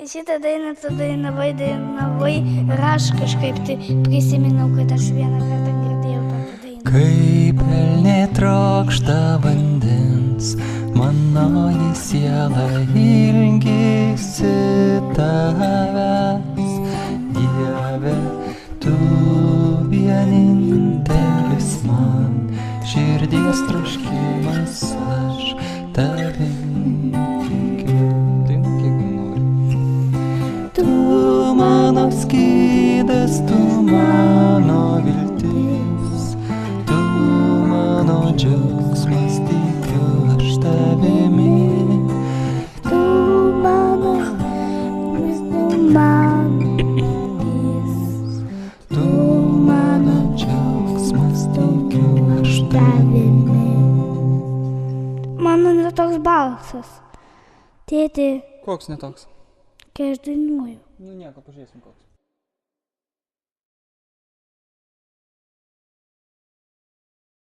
Šitą dainą tu dainavai ir aš kažkaip tai prisiminiau, kad aš vieną kartą girdėjau tokią dainą. Kaip pelnė trokšta vandens, manoji siela ilgisi tavęs. Dieve, tu vienintelis man, širdies troškimas, aš tavim tikiu. Tu mano skydas, tu mano viltis, tu mano džiaugsmas, tikiu aš tavimi. Tu mano viltis, Tu mano džiaugsmas, tikiu aš tavimi. mano yra toks balsas. Tėti, Koks netoks? kai aš dainuoju. Nu nieko, pažiūrėsim koks.